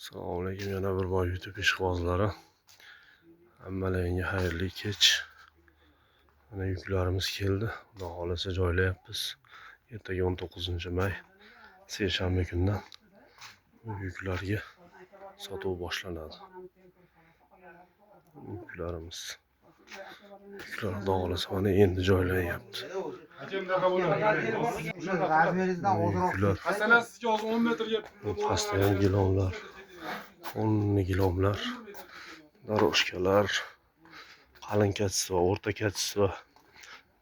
Assalomu alaykum, yana bir bor YouTube ishqibozlari. Hammalaringga xayrli kech. Mana yuklarimiz keldi. Xudo xolasa joylayapmiz. Ertaga 19-may seshanba kundan bu yuklarga sotuv boshlanadi. Yuklarimiz. Yuklar Xudo xolasa mana endi joylanyapti. Yuklar. Pastdan gilonlar, 10 gilonlar, daroshkalar, qalin kachisi va o'rta kachisi va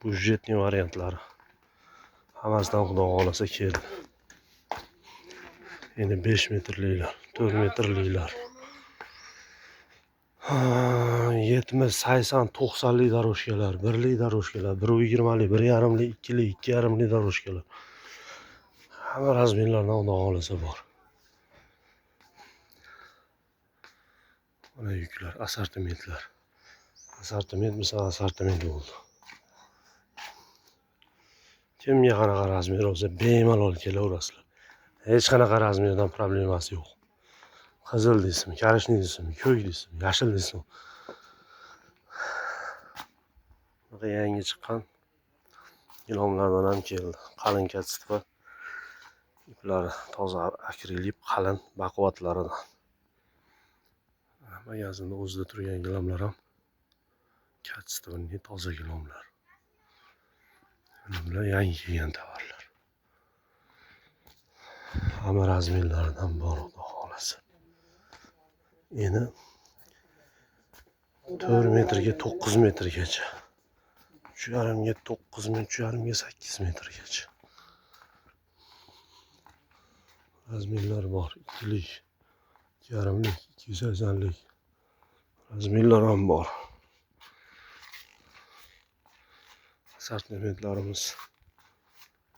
budjetniy variantlari. Hammasidan Xudo xolasa keldi. Endi 5 metrliklar, 4 metrliklar, 70, 80, 90lik daroshkalar, 1lik daroshkalar, 120lik, 1,5lik, 2lik, 2,5lik daroshkalar. Hamma razmerlardan Xudo xolasa bor. Mana yuklar, assortimentlar. Assortiment bo'lsa assortiment bo'ldi. Kimga qanaqa razmer olsa bemalol kelaverasizlar. Hech qanaqa razmerdan problemasi yo'q. Qizil deysizmi, korishniy deysizmi, ko'k deysizmi, yashil deysizmi. Mana yangi chiqqan gilomlardan ham keldi. Qalin kachisi va iplari toza akrilik qalin baquvvatlaridan. Magazinda o'zida turgan gilomlar ham kachisi toza gilomlar. Bular yangi kelgan tovarlar. Hamma razmerlaridan bor Xudo xolasa. Endi 4 metrga 9 metrgacha. 3,5 ga 9 metr, 3,5 ga 8 metrgacha. Razmerlar bor. 2lik, 2,5lik, 280lik. Razmerlar ham bor. Assortimentlarimiz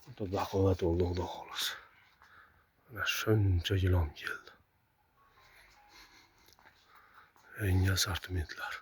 juda baquvvat bo'ldi Xudo xolasa. Mana shuncha gilom keldi. Yangi assortimentlar.